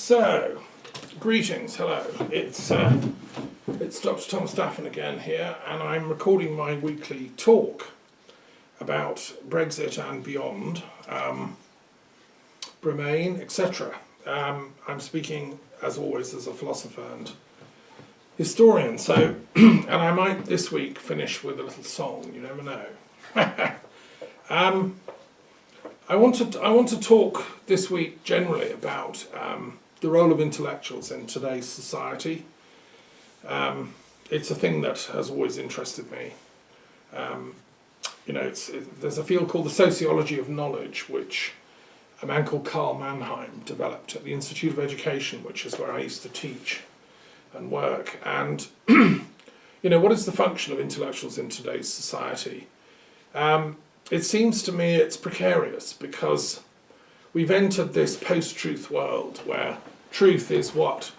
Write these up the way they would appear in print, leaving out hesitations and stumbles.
So, greetings, hello. It's Dr. Tom Staffen again here, and I'm recording my weekly talk about Brexit and beyond, Bremain, etc. I'm speaking, as always, as a philosopher and historian. So, and I might this week finish with a little song. You never know. I want to talk this week generally about the role of intellectuals in today's society. It's a thing that has always interested me. There's a field called the sociology of knowledge, which a man called Karl Mannheim developed at the Institute of Education, which is where I used to teach and work. And what is the function of intellectuals in today's society? It seems to me it's precarious because we've entered this post-truth world where truth is what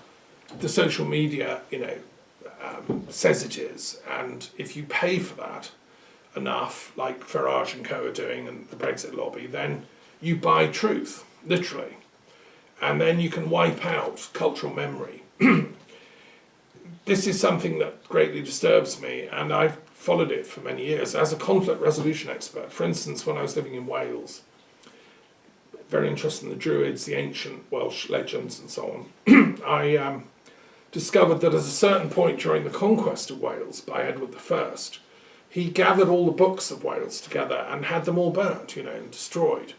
the social media, says it is, and if you pay for that enough, like Farage and co are doing and the Brexit lobby, then you buy truth, literally, and then you can wipe out cultural memory. This is something that greatly disturbs me, and I've followed it for many years as a conflict resolution expert. For instance, when I was living in Wales, very interested in the Druids, the ancient Welsh legends and so on, I discovered that at a certain point during the conquest of Wales by Edward I, he gathered all the books of Wales together and had them all burnt, and destroyed.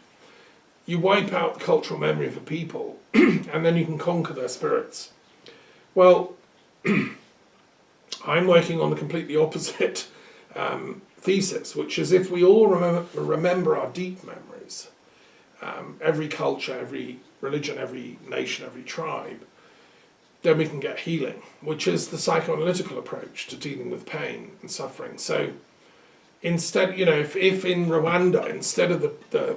You wipe out the cultural memory of a people and then you can conquer their spirits. Well, I'm working on the completely opposite thesis, which is if we all remember our deep memories, every culture, every religion, every nation, every tribe, then we can get healing, which is the psychoanalytical approach to dealing with pain and suffering. So instead, if in Rwanda, instead of the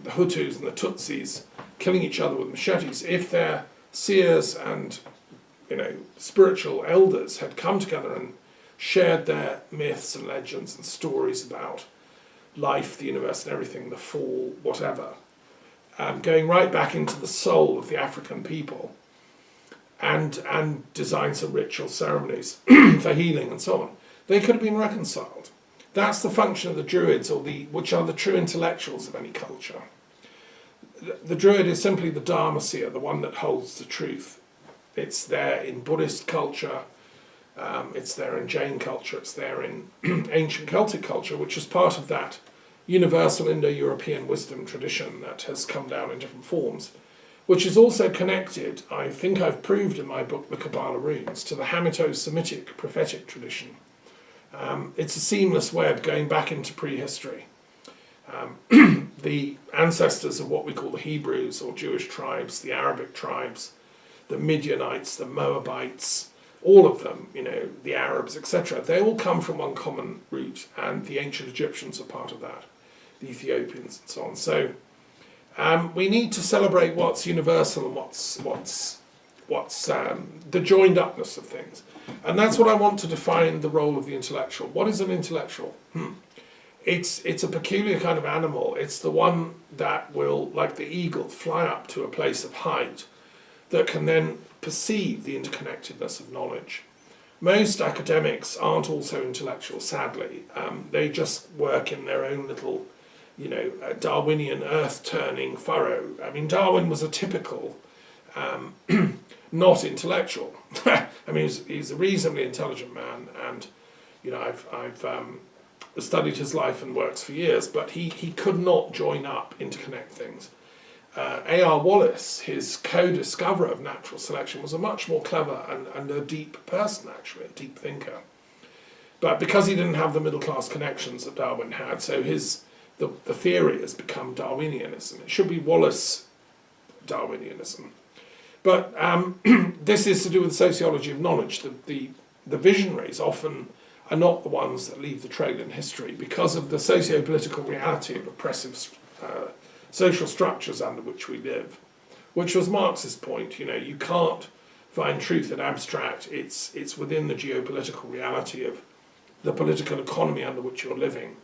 Hutus and the Tutsis killing each other with machetes, if their seers and spiritual elders had come together and shared their myths and legends and stories about life, the universe and everything, the fall, whatever, going right back into the soul of the African people, and design some ritual ceremonies for healing and so on, they could have been reconciled. That's the function of the Druids, which are the true intellectuals of any culture. The Druid is simply the Dharma seer, the one that holds the truth. It's there in Buddhist culture, it's there in Jain culture, it's there in ancient Celtic culture, which is part of that universal Indo-European wisdom tradition that has come down in different forms, which is also connected, I think I've proved in my book, The Kabbalah Runes, to the Hamito-Semitic prophetic tradition. It's a seamless web going back into prehistory. The ancestors of what we call the Hebrews or Jewish tribes, the Arabic tribes, the Midianites, the Moabites, all of them, the Arabs, etc., they all come from one common root, and the ancient Egyptians are part of that, the Ethiopians and so on. So we need to celebrate what's universal and what's the joined upness of things. And that's what I want to define the role of the intellectual. What is an intellectual? It's a peculiar kind of animal. It's the one that will, like the eagle, fly up to a place of height that can then perceive the interconnectedness of knowledge. Most academics aren't also intellectuals, sadly. They just work in their own little, Darwinian earth-turning furrow. I mean, Darwin was a typical, not intellectual. I mean, he's a reasonably intelligent man, and I've studied his life and works for years, but he could not join up, interconnect things. A.R. Wallace, his co-discoverer of natural selection, was a much more clever and a deep person, actually, a deep thinker. But because he didn't have the middle-class connections that Darwin had, so the theory has become Darwinianism. It should be Wallace-Darwinianism. But this is to do with the sociology of knowledge. The visionaries often are not the ones that leave the trail in history because of the socio-political reality of oppressive social structures under which we live, which was Marx's point. You can't find truth in abstract. It's within the geopolitical reality of the political economy under which you're living.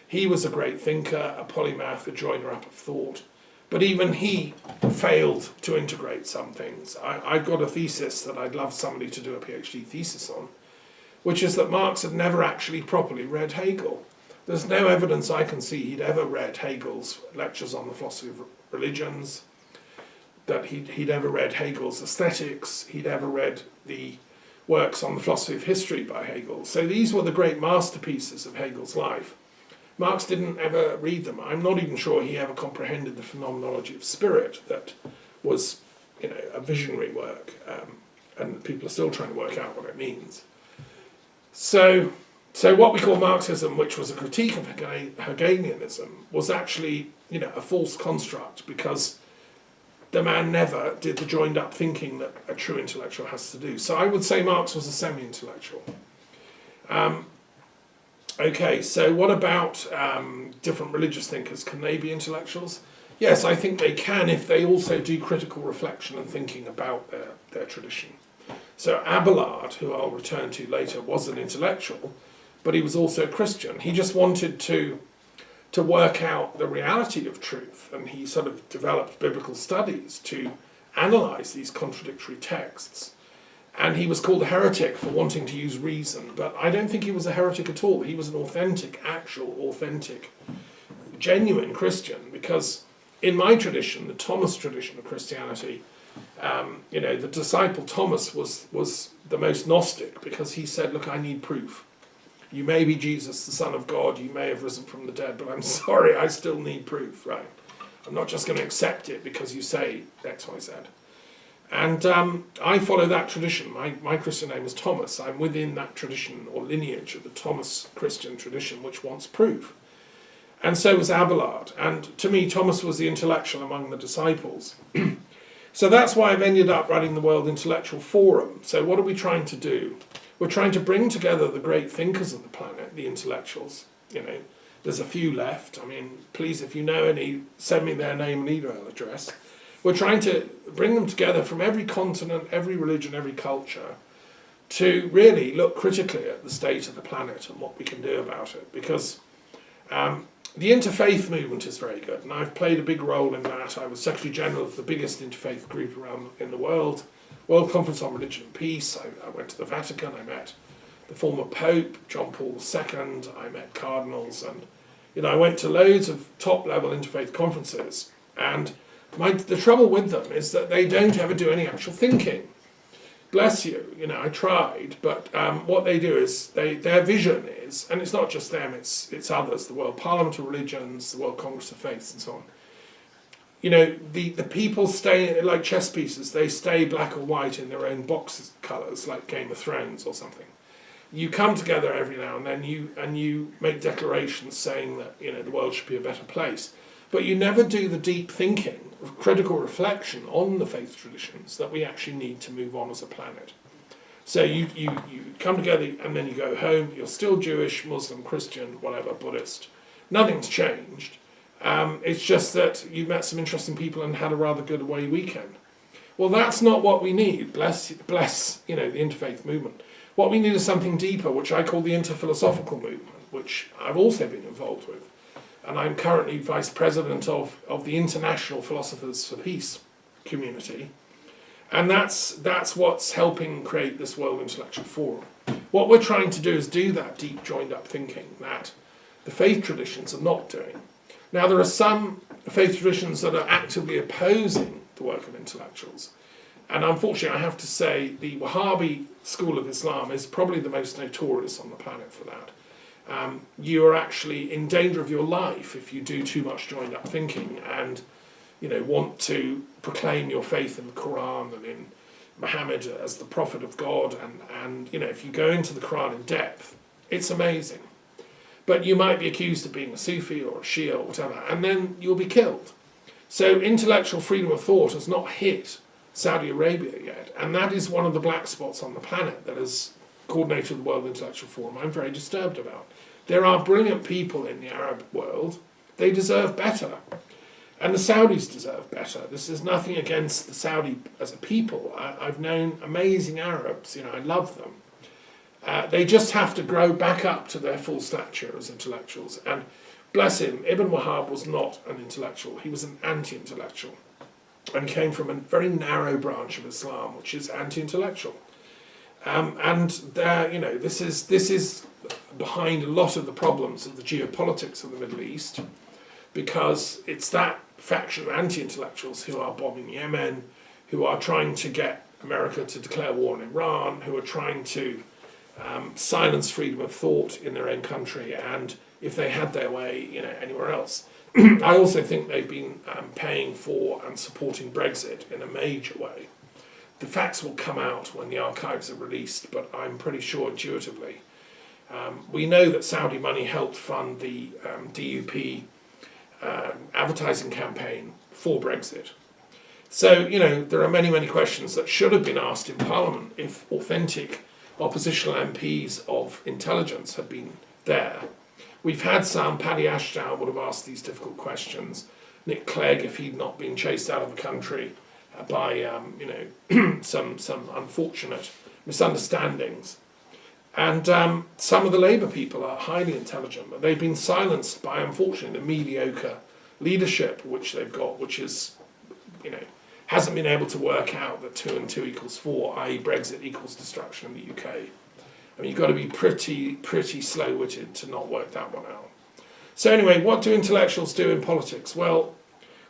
He was a great thinker, a polymath, a joiner up of thought, But even he failed to integrate some things. I've got a thesis that I'd love somebody to do a PhD thesis on, which is that Marx had never actually properly read Hegel. There's no evidence I can see he'd ever read Hegel's lectures on the philosophy of religions, that he'd ever read Hegel's Aesthetics, he'd ever read the works on the philosophy of history by Hegel. So these were the great masterpieces of Hegel's life. Marx didn't ever read them. I'm not even sure he ever comprehended the phenomenology of spirit that was, a visionary work, and people are still trying to work out what it means. So what we call Marxism, which was a critique of Hegelianism, was actually, a false construct, because the man never did the joined-up thinking that a true intellectual has to do. So I would say Marx was a semi-intellectual. Okay, so what about different religious thinkers? Can they be intellectuals? Yes, I think they can if they also do critical reflection and thinking about their tradition. So Abelard, who I'll return to later, was an intellectual, but he was also a Christian. He just wanted to work out the reality of truth, and he sort of developed biblical studies to analyse these contradictory texts. And he was called a heretic for wanting to use reason, but I don't think he was a heretic at all. He was an authentic, genuine Christian, because in my tradition, the Thomas tradition of Christianity, the disciple Thomas was the most Gnostic, because he said, look, I need proof. You may be Jesus, the Son of God, you may have risen from the dead, but I'm sorry, I still need proof, right? I'm not just going to accept it because you say X, Y, Z. And I follow that tradition. My Christian name is Thomas. I'm within that tradition or lineage of the Thomas Christian tradition, which wants proof. And so was Abelard. And to me, Thomas was the intellectual among the disciples. So that's why I've ended up running the World Intellectual Forum. So what are we trying to do? We're trying to bring together the great thinkers of the planet, the intellectuals. There's a few left. I mean, please, if you know any, send me their name and email address. We're trying to bring them together from every continent, every religion, every culture, to really look critically at the state of the planet and what we can do about it. Because the interfaith movement is very good, and I've played a big role in that. I was Secretary General of the biggest interfaith group around in the world, World Conference on Religion and Peace. I went to the Vatican, I met the former Pope, John Paul II, I met cardinals, and I went to loads of top-level interfaith conferences, and the trouble with them is that they don't ever do any actual thinking. Bless you, I tried, but what they do is, their vision is, and it's not just them, it's others, the World Parliament of Religions, the World Congress of Faiths, and so on. The people stay, like chess pieces, they stay black or white in their own box colours, like Game of Thrones or something. You come together every now and then, you make declarations saying that the world should be a better place. But you never do the deep thinking, critical reflection on the faith traditions that we actually need to move on as a planet. So you come together and then you go home, you're still Jewish, Muslim, Christian, whatever, Buddhist. Nothing's changed. It's just that you met some interesting people and had a rather good away weekend. Well, that's not what we need, bless the interfaith movement. What we need is something deeper, which I call the interphilosophical movement, which I've also been involved with. And I'm currently Vice President of the International Philosophers for Peace community. And that's what's helping create this World Intellectual Forum. What we're trying to do is do that deep joined-up thinking that the faith traditions are not doing. Now, there are some faith traditions that are actively opposing the work of intellectuals. And unfortunately, I have to say, the Wahhabi school of Islam is probably the most notorious on the planet for that. You are actually in danger of your life if you do too much joined-up thinking and, want to proclaim your faith in the Quran and in Muhammad as the prophet of God. And if you go into the Quran in depth, it's amazing. But you might be accused of being a Sufi or a Shia or whatever, and then you'll be killed. So intellectual freedom of thought has not hit Saudi Arabia yet, and that is one of the black spots on the planet that has coordinated the World Intellectual Forum I'm very disturbed about. There are brilliant people in the Arab world. They deserve better. And the Saudis deserve better. This is nothing against the Saudi as a people. I've known amazing Arabs, I love them. They just have to grow back up to their full stature as intellectuals. And bless him, Ibn Wahhab was not an intellectual, he was an anti-intellectual. And came from a very narrow branch of Islam, which is anti-intellectual. This is behind a lot of the problems of the geopolitics of the Middle East, because it's that faction of anti-intellectuals who are bombing Yemen, who are trying to get America to declare war on Iran, who are trying to silence freedom of thought in their own country, and if they had their way, anywhere else. I also think they've been paying for and supporting Brexit in a major way. The facts will come out when the archives are released, but I'm pretty sure intuitively. We know that Saudi money helped fund the DUP advertising campaign for Brexit. So, there are many, many questions that should have been asked in Parliament if authentic oppositional MPs of intelligence had been there. We've had some. Paddy Ashdown would have asked these difficult questions. Nick Clegg, if he'd not been chased out of the country by some unfortunate misunderstandings. And some of the Labour people are highly intelligent, but they've been silenced by, unfortunately, the mediocre leadership which they've got, which is, hasn't been able to work out that 2 and 2 equals 4, i.e. Brexit equals destruction in the UK. I mean, you've got to be pretty slow-witted to not work that one out. So anyway, what do intellectuals do in politics? Well,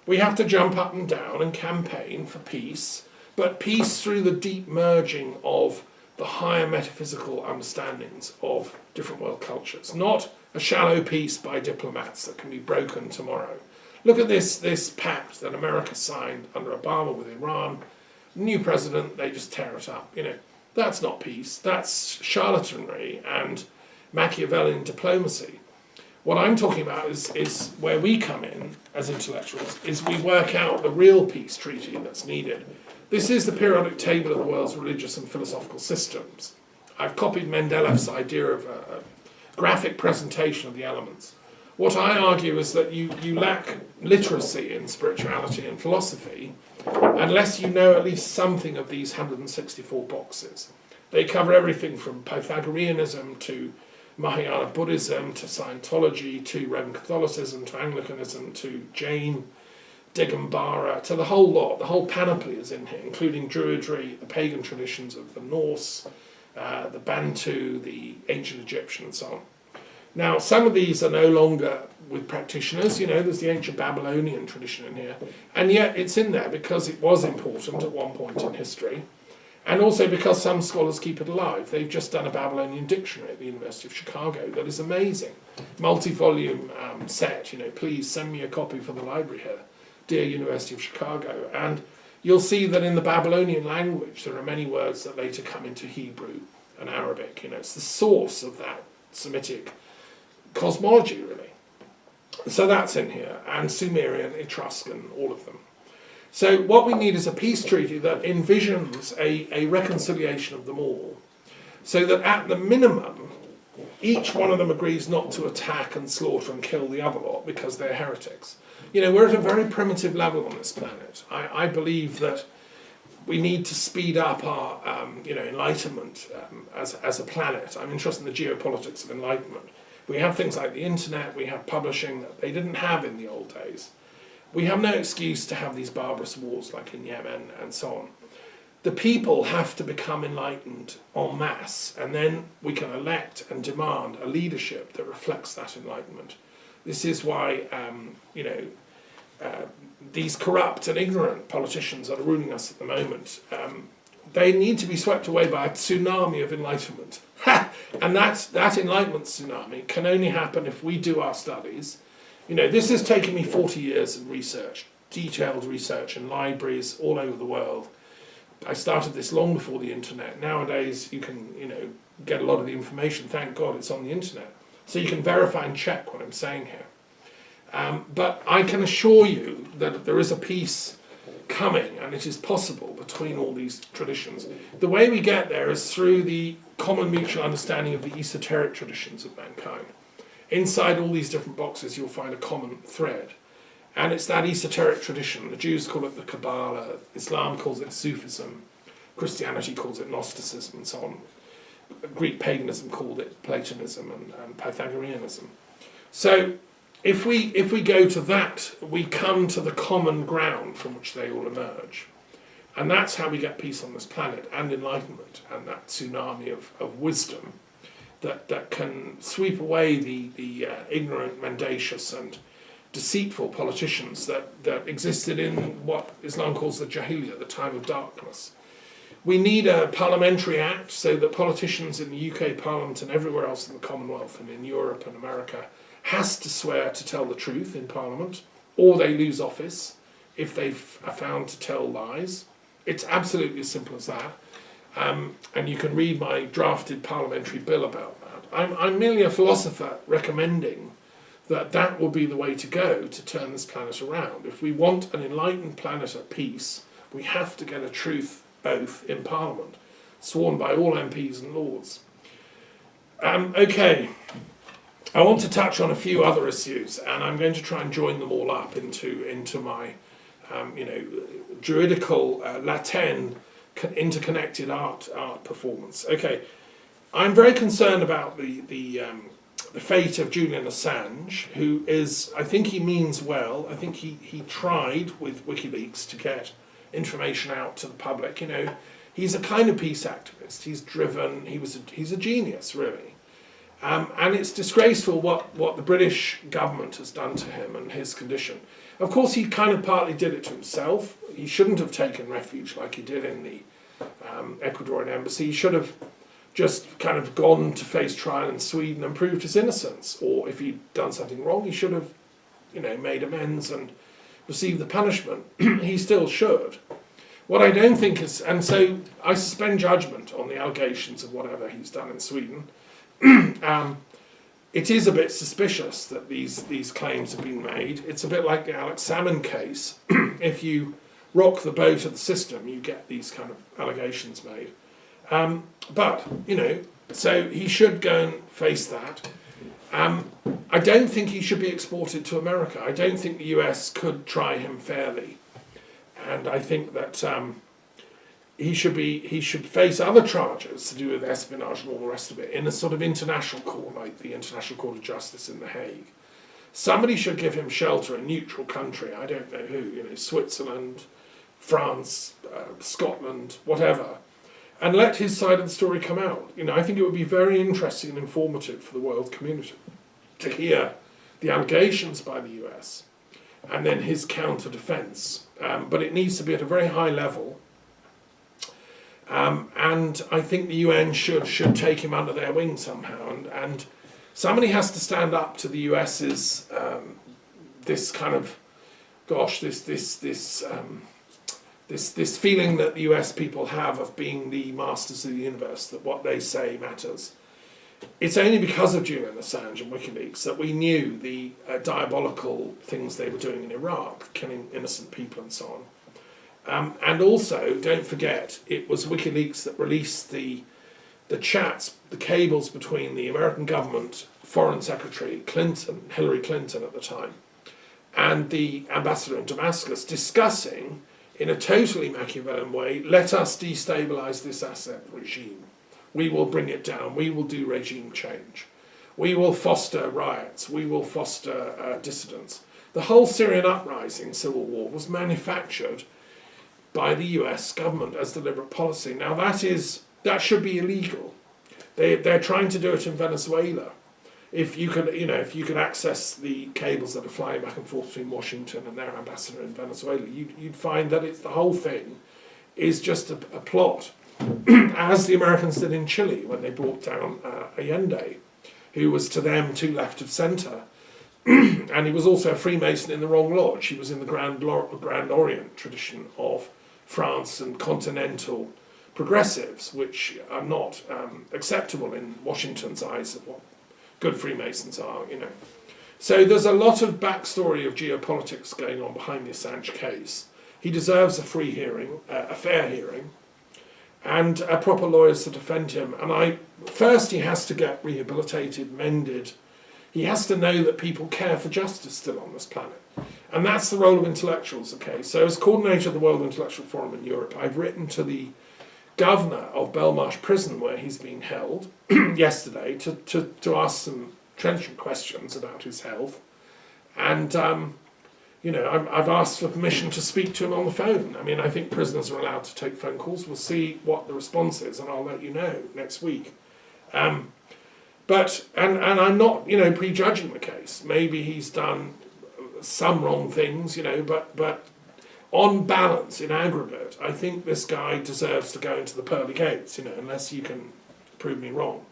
we have to jump up and down and campaign for peace, but peace through the deep merging of the higher metaphysical understandings of different world cultures, not a shallow peace by diplomats that can be broken tomorrow. Look at this pact that America signed under Obama with Iran. New president, they just tear it up. That's not peace. That's charlatanry and Machiavellian diplomacy. What I'm talking about is where we come in as intellectuals, is we work out the real peace treaty that's needed. This is the periodic table of the world's religious and philosophical systems. I've copied Mendeleff's idea of a graphic presentation of the elements. What I argue is that you lack literacy in spirituality and philosophy unless you know at least something of these 164 boxes. They cover everything from Pythagoreanism to Mahayana Buddhism to Scientology to Roman Catholicism to Anglicanism to Jain, Digambara, to the whole lot. The whole panoply is in here, including Druidry, the pagan traditions of the Norse, the Bantu, the ancient Egyptian, and so on. Now, some of these are no longer with practitioners. There's the ancient Babylonian tradition in here. And yet it's in there because it was important at one point in history. And also because some scholars keep it alive. They've just done a Babylonian dictionary at the University of Chicago that is amazing. Multi-volume set. Please send me a copy for the library here, dear University of Chicago. And you'll see that in the Babylonian language there are many words that later come into Hebrew and Arabic. It's the source of that Semitic cosmology, really. So that's in here, and Sumerian, Etruscan, all of them. So what we need is a peace treaty that envisions a reconciliation of them all, so that at the minimum, each one of them agrees not to attack and slaughter and kill the other lot because they're heretics. We're at a very primitive level on this planet. I believe that we need to speed up our enlightenment as a planet. I'm interested in the geopolitics of enlightenment. We have things like the internet, we have publishing that they didn't have in the old days. We have no excuse to have these barbarous wars like in Yemen and so on. The people have to become enlightened en masse, and then we can elect and demand a leadership that reflects that enlightenment. This is why these corrupt and ignorant politicians that are ruling us at the moment, they need to be swept away by a tsunami of enlightenment. And that enlightenment tsunami can only happen if we do our studies. This has taken me 40 years of research, detailed research in libraries all over the world. I started this long before the internet. Nowadays you can, get a lot of the information. Thank God it's on the internet. So you can verify and check what I'm saying here. But I can assure you that there is a peace coming, and it is possible between all these traditions. The way we get there is through the common mutual understanding of the esoteric traditions of mankind. Inside all these different boxes you'll find a common thread, and it's that esoteric tradition. The Jews call it the Kabbalah, Islam calls it Sufism, Christianity calls it Gnosticism, and so on. Greek paganism called it Platonism and Pythagoreanism. So if we go to that, we come to the common ground from which they all emerge. And that's how we get peace on this planet and enlightenment and that tsunami of wisdom that can sweep away the ignorant, mendacious and deceitful politicians that existed in what Islam calls the Jahiliyyah, the time of darkness. We need a parliamentary act so that politicians in the UK Parliament and everywhere else in the Commonwealth and in Europe and America has to swear to tell the truth in Parliament, or they lose office if they are found to tell lies. It's absolutely as simple as that. And you can read my drafted parliamentary bill about that. I'm merely a philosopher recommending that will be the way to go to turn this planet around. If we want an enlightened planet at peace, we have to get a truth oath in Parliament, sworn by all MPs and Lords. Okay, I want to touch on a few other issues, and I'm going to try and join them all up into my, druidical Latin interconnected art performance. Okay, I'm very concerned about the fate of Julian Assange, who is, I think he means well. I think he tried with WikiLeaks to get information out to the public. He's a kind of peace activist. He's driven. He's a genius, really. And it's disgraceful what the British government has done to him and his condition. Of course, he kind of partly did it to himself. He shouldn't have taken refuge like he did in the Ecuadorian embassy. He should have just kind of gone to face trial in Sweden and proved his innocence. Or if he'd done something wrong, he should have, made amends and received the punishment. He still should. What I don't think is, and so I suspend judgment on the allegations of whatever he's done in Sweden. It is a bit suspicious that these claims have been made. It's a bit like the Alex Salmond case. If you rock the boat of the system, you get these kind of allegations made. But so he should go and face that. I don't think he should be exported to America. I don't think the US could try him fairly. And I think that he should face other charges to do with espionage and all the rest of it in a sort of international court, like the International Court of Justice in The Hague. Somebody should give him shelter, a neutral country. I don't know who, Switzerland, France, Scotland, whatever, and let his side of the story come out. I think it would be very interesting and informative for the world community to hear the allegations by the US and then his counter-defence. But it needs to be at a very high level. And I think the UN should take him under their wing somehow. And somebody has to stand up to the US's this kind of, this feeling that the US people have of being the masters of the universe, that what they say matters. It's only because of Julian Assange and WikiLeaks that we knew the diabolical things they were doing in Iraq, killing innocent people and so on. And also, don't forget, it was WikiLeaks that released the chats, the cables between the American government, Foreign Secretary Hillary Clinton at the time, and the ambassador in Damascus discussing, in a totally Machiavellian way, let us destabilize this Assad regime. We will bring it down. We will do regime change. We will foster riots. We will foster dissidents. The whole Syrian uprising, civil war, was manufactured by the US government as deliberate policy. Now that should be illegal. They're trying to do it in Venezuela. If you could access the cables that are flying back and forth between Washington and their ambassador in Venezuela, you'd find that the whole thing is just a plot, as the Americans did in Chile when they brought down Allende, who was to them too left of centre, and he was also a Freemason in the wrong lodge. He was in the Grand Orient tradition of France and continental progressives, which are not acceptable in Washington's eyes of what good Freemasons are, So there's a lot of backstory of geopolitics going on behind the Assange case. He deserves a free hearing, a fair hearing, and proper lawyers to defend him. And first he has to get rehabilitated, mended. He has to know that people care for justice still on this planet. And that's the role of intellectuals, okay? So as coordinator of the World Intellectual Forum in Europe, I've written to the governor of Belmarsh Prison, where he's being held, yesterday, to ask some trenchant questions about his health. And I've asked for permission to speak to him on the phone. I mean, I think prisoners are allowed to take phone calls. We'll see what the response is, and I'll let you know next week. But I'm not, prejudging the case. Maybe he's done some wrong things, but on balance, in aggregate, I think this guy deserves to go into the pearly gates, unless you can prove me wrong.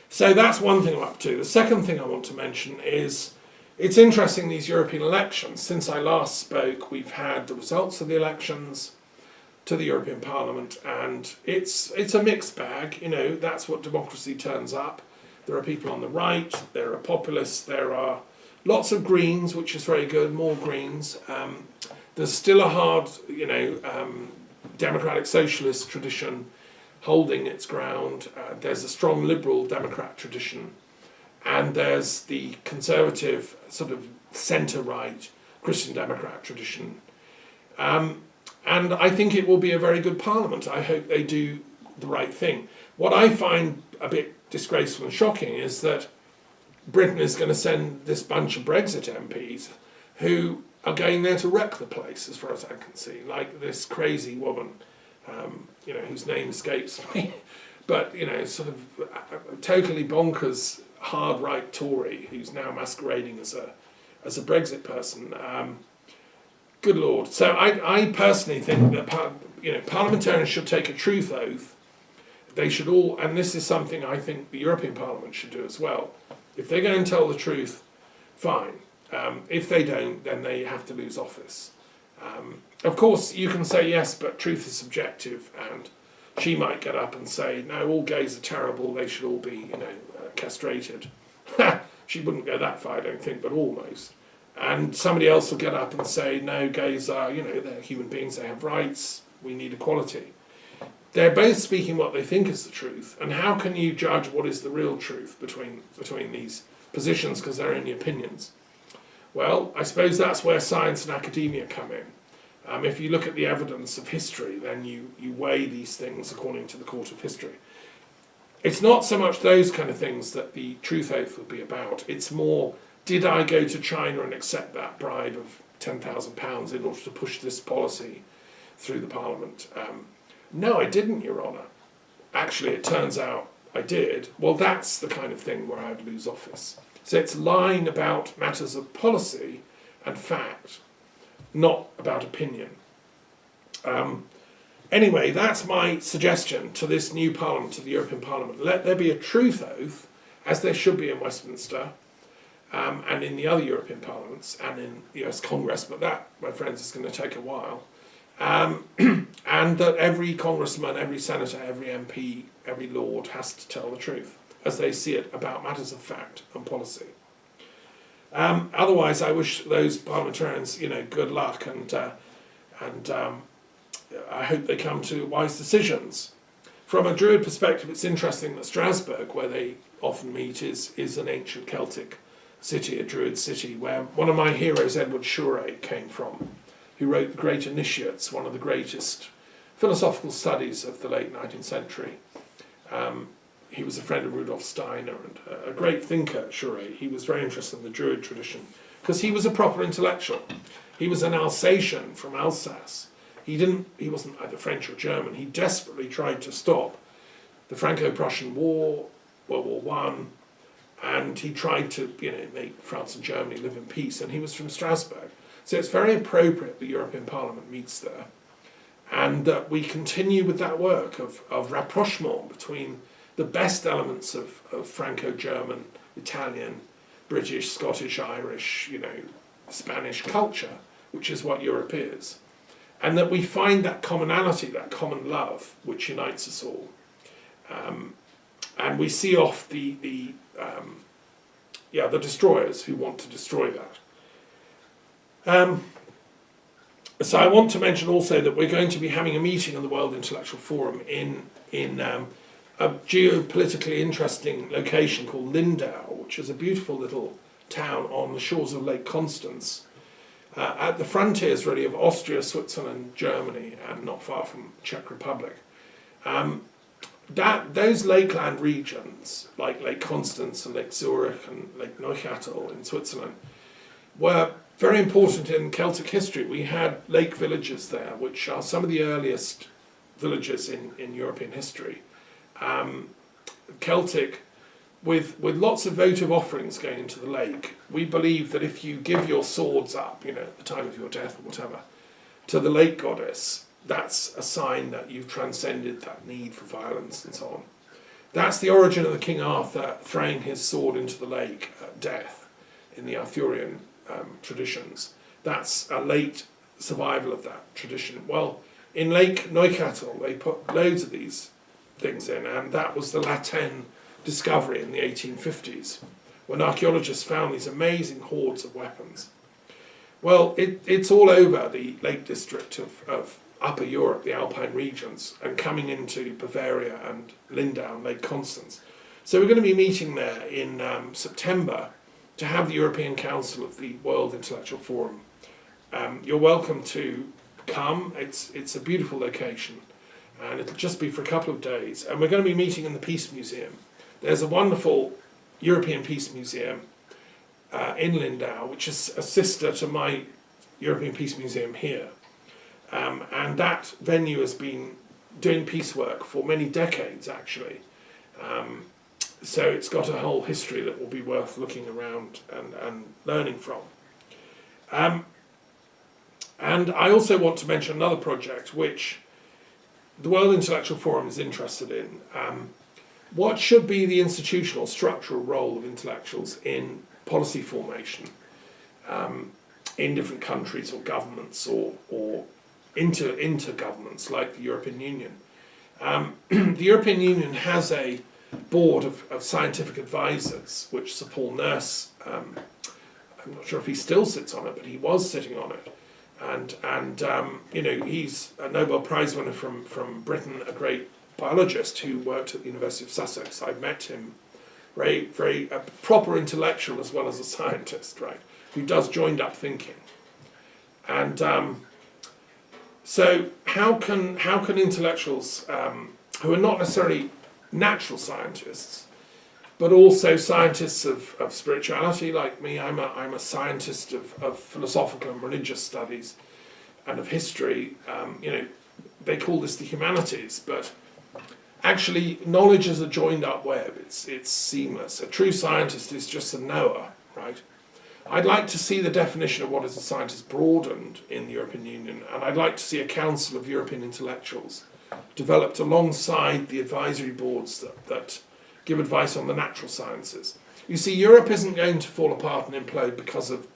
So that's one thing I'm up to. The second thing I want to mention is, it's interesting, these European elections. Since I last spoke, we've had the results of the elections to the European Parliament, and it's a mixed bag. That's what democracy turns up. There are people on the right, there are populists, there are lots of Greens, which is very good, more Greens. There's still a hard, democratic socialist tradition holding its ground. There's a strong liberal democrat tradition. And there's the conservative, sort of centre-right Christian Democrat tradition. And I think it will be a very good parliament. I hope they do the right thing. What I find a bit disgraceful and shocking is that Britain is going to send this bunch of Brexit MPs who are going there to wreck the place, as far as I can see, like this crazy woman, whose name escapes me, but, sort of totally bonkers hard right Tory who's now masquerading as a Brexit person. Good Lord. So I personally think that parliamentarians should take a truth oath. They should all, and this is something I think the European Parliament should do as well. If they're going to tell the truth, fine. If they don't, then they have to lose office. Of course, you can say yes, but truth is subjective, and she might get up and say, no, all gays are terrible, they should all be, castrated. She wouldn't go that far, I don't think, but almost. And somebody else will get up and say, no, gays are, they're human beings, they have rights, we need equality. They're both speaking what they think is the truth, and how can you judge what is the real truth between these positions, because they're only opinions? Well, I suppose that's where science and academia come in. If you look at the evidence of history, then you weigh these things according to the court of history. It's not so much those kind of things that the truth oath would be about. It's more, did I go to China and accept that bribe of £10,000 in order to push this policy through the Parliament? No, I didn't, Your Honour. Actually, it turns out I did. Well, that's the kind of thing where I'd lose office. So it's lying about matters of policy and fact, not about opinion. Anyway, that's my suggestion to this new Parliament, to the European Parliament. Let there be a truth oath, as there should be in Westminster, and in the other European parliaments, and in the US Congress, but that, my friends, is going to take a while. And that every congressman, every senator, every MP, every lord has to tell the truth, as they see it, about matters of fact and policy. Otherwise, I wish those parliamentarians, good luck, and I hope they come to wise decisions. From a Druid perspective, it's interesting that Strasbourg, where they often meet, is an ancient Celtic city, a Druid city, where one of my heroes, Edward Shure, came from, who wrote The Great Initiates, one of the greatest philosophical studies of the late 19th century. He was a friend of Rudolf Steiner and a great thinker, Shure. He was very interested in the Druid tradition because he was a proper intellectual. He was an Alsatian from Alsace. He wasn't either French or German. He desperately tried to stop the Franco-Prussian War, World War I, and he tried to make France and Germany live in peace, and he was from Strasbourg. So it's very appropriate the European Parliament meets there, and that we continue with that work of rapprochement between the best elements of Franco-German, Italian, British, Scottish, Irish, Spanish culture, which is what Europe is. And that we find that commonality, that common love, which unites us all. And we see off the destroyers who want to destroy that. So I want to mention also that we're going to be having a meeting on the World Intellectual Forum in a geopolitically interesting location called Lindau, which is a beautiful little town on the shores of Lake Constance, at the frontiers really of Austria, Switzerland, Germany, and not far from Czech Republic. Those lakeland regions, like Lake Constance and Lake Zurich and Lake Neuchâtel in Switzerland, were very important in Celtic history. We had lake villages there, which are some of the earliest villages in European history. Celtic, with lots of votive offerings going into the lake. We believe that if you give your swords up, at the time of your death or whatever, to the lake goddess, that's a sign that you've transcended that need for violence and so on. That's the origin of the King Arthur throwing his sword into the lake at death in the Arthurian traditions. That's a late survival of that tradition. Well, in Lake Neuchâtel, they put loads of these things in, and that was the Latin discovery in the 1850s, when archaeologists found these amazing hoards of weapons. Well, it's all over the Lake District of Upper Europe, the Alpine regions, and coming into Bavaria and Lindau and Lake Constance. So we're going to be meeting there in September to have the European Council of the World Intellectual Forum. You're welcome to come. It's a beautiful location, and it'll just be for a couple of days. And we're going to be meeting in the Peace Museum. There's a wonderful European Peace Museum in Lindau, which is a sister to my European Peace Museum here. And that venue has been doing peace work for many decades, actually. So it's got a whole history that will be worth looking around and learning from. And I also want to mention another project which the World Intellectual Forum is interested in. What should be the institutional, structural role of intellectuals in policy formation in different countries or governments or inter-governments like the European Union? The European Union has a board of scientific advisors, which Sir Paul Nurse, I'm not sure if he still sits on it, but he was sitting on it. And he's a Nobel Prize winner from Britain, a great biologist who worked at the University of Sussex. I've met him, very a proper intellectual as well as a scientist, right, who does joined up thinking. And so how can intellectuals who are not necessarily natural scientists, but also scientists of spirituality like me, I'm a scientist of philosophical and religious studies and of history, they call this the humanities, but actually knowledge is a joined up web, it's seamless. A true scientist is just a knower, right? I'd like to see the definition of what is a scientist broadened in the European Union, and I'd like to see a council of European intellectuals developed alongside the advisory boards that give advice on the natural sciences. You see, Europe isn't going to fall apart and implode because of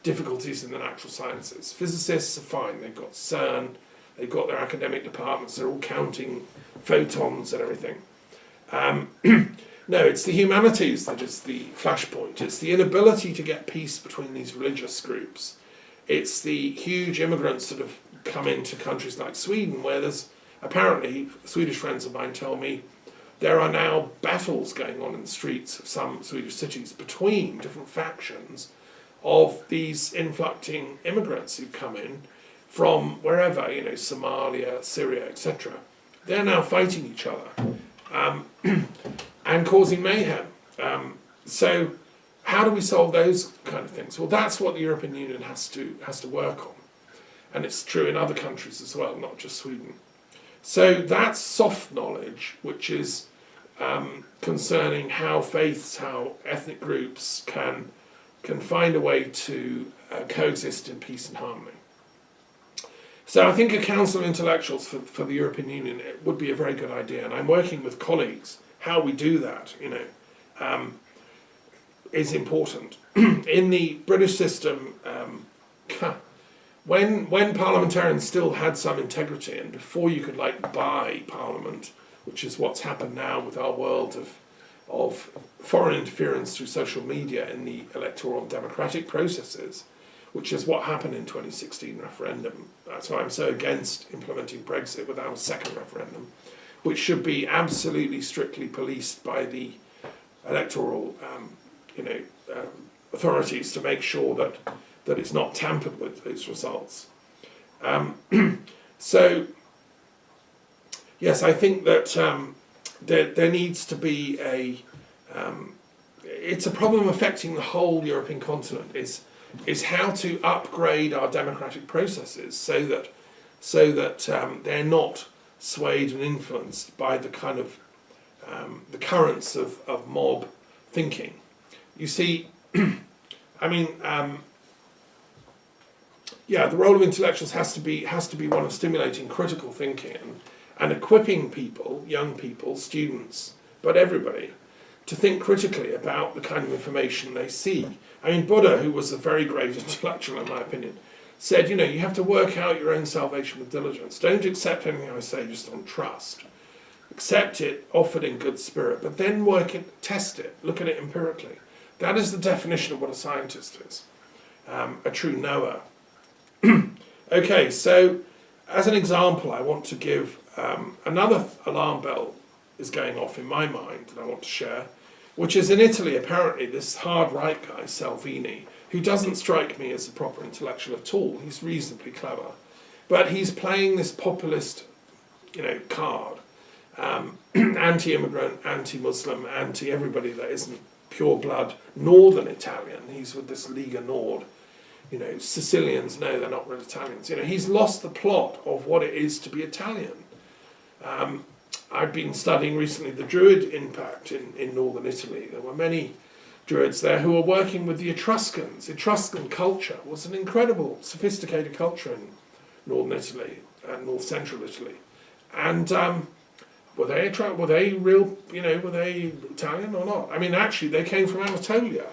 difficulties in the natural sciences. Physicists are fine, they've got CERN, they've got their academic departments, they're all counting photons and everything. No, it's the humanities that is the flashpoint. It's the inability to get peace between these religious groups. It's the huge immigrants that have come into countries like Sweden, where there's apparently, Swedish friends of mine tell me, there are now battles going on in the streets of some Swedish cities between different factions of these influxing immigrants who come in from wherever, Somalia, Syria, etc. They're now fighting each other and causing mayhem. So how do we solve those kind of things? Well, that's what the European Union has to work on. And it's true in other countries as well, not just Sweden. So that's soft knowledge, which is concerning how faiths, how ethnic groups can find a way to coexist in peace and harmony. So I think a council of intellectuals for the European Union, it would be a very good idea, and I'm working with colleagues. How we do that, is important. In the British system, when parliamentarians still had some integrity, and before you could buy Parliament, which is what's happened now with our world of foreign interference through social media in the electoral and democratic processes, which is what happened in 2016 referendum. That's why I'm so against implementing Brexit without a second referendum, which should be absolutely strictly policed by the electoral authorities to make sure that it's not tampered with, those results. So, yes, I think that there needs to be it's a problem affecting the whole European continent, is is how to upgrade our democratic processes so that they're not swayed and influenced by the kind of the currents of mob thinking. You see, I mean, yeah, the role of intellectuals has to be one of stimulating critical thinking and equipping people, young people, students, but everybody, to think critically about the kind of information they see. I mean, Buddha, who was a very great intellectual in my opinion, said, you know, you have to work out your own salvation with diligence. Don't accept anything I say just on trust. Accept it, offered in good spirit, but then test it, look at it empirically. That is the definition of what a scientist is, a true knower. Okay, so as an example, I want to give another alarm bell is going off in my mind that I want to share, which is in Italy, apparently, this hard right guy, Salvini, who doesn't strike me as a proper intellectual at all. He's reasonably clever, but he's playing this populist, you know, card, anti-immigrant, anti-Muslim, anti-everybody that isn't pure blood northern Italian. He's with this Lega Nord. You know, Sicilians, no, they're not real Italians. You know, he's lost the plot of what it is to be Italian. I've been studying recently the Druid impact in northern Italy. There were many Druids there who were working with the Etruscans. Etruscan culture was an incredible, sophisticated culture in northern Italy and north central Italy. And were they real? You know, were they Italian or not? I mean, actually, they came from Anatolia.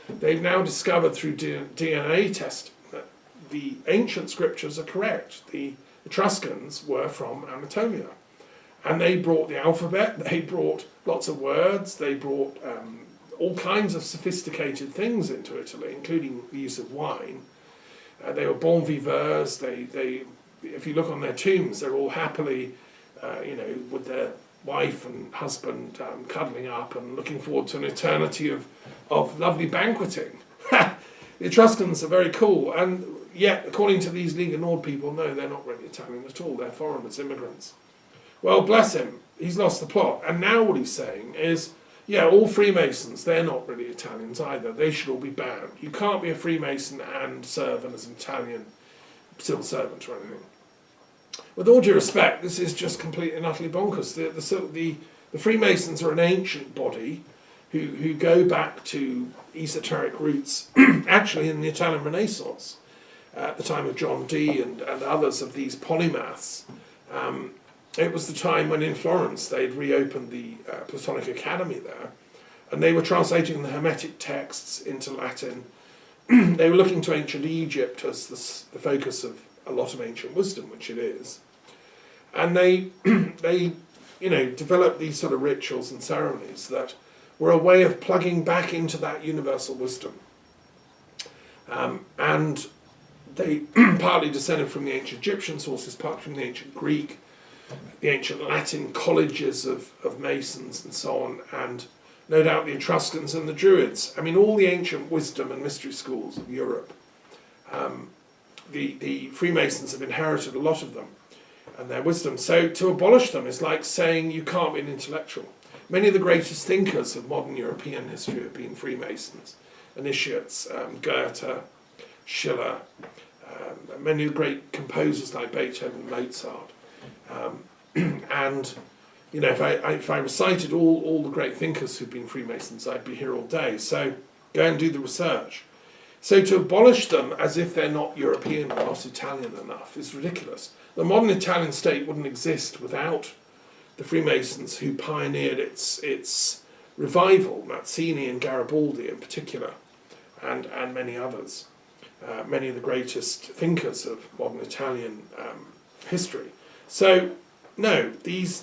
They've now discovered through DNA testing that the ancient scriptures are correct. The Etruscans were from Anatolia. And they brought the alphabet, they brought lots of words, they brought all kinds of sophisticated things into Italy, including the use of wine. They were bon viveurs. If you look on their tombs, they're all happily, you know, with their wife and husband cuddling up and looking forward to an eternity of lovely banqueting. The Etruscans are very cool, and yet, according to these Lega Nord people, no, they're not really Italian at all. They're foreigners, immigrants. Well, bless him, he's lost the plot. And now what he's saying is, yeah, all Freemasons, they're not really Italians either. They should all be banned. You can't be a Freemason and serve as an Italian civil servant or anything. With all due respect, this is just completely and utterly bonkers. The Freemasons are an ancient body who go back to esoteric roots, actually in the Italian Renaissance, at the time of John Dee and others of these polymaths. It was the time when in Florence they'd reopened the Platonic Academy there, and they were translating the Hermetic texts into Latin. They were looking to ancient Egypt as the focus of a lot of ancient wisdom, which it is. And they you know, developed these sort of rituals and ceremonies that were a way of plugging back into that universal wisdom. And they partly descended from the ancient Egyptian sources, partly from the ancient Greek, the ancient Latin colleges of Masons and so on, and no doubt the Etruscans and the Druids. I mean, all the ancient wisdom and mystery schools of Europe. The Freemasons have inherited a lot of them and their wisdom. So to abolish them is like saying you can't be an intellectual. Many of the greatest thinkers of modern European history have been Freemasons, initiates, Goethe, Schiller, many of the great composers like Beethoven and Mozart. And you know, if I recited all the great thinkers who've been Freemasons, I'd be here all day. So go and do the research. So to abolish them as if they're not European or not Italian enough is ridiculous. The modern Italian state wouldn't exist without the Freemasons who pioneered its revival, Mazzini and Garibaldi in particular, and many others, many of the greatest thinkers of modern Italian history. So, no, these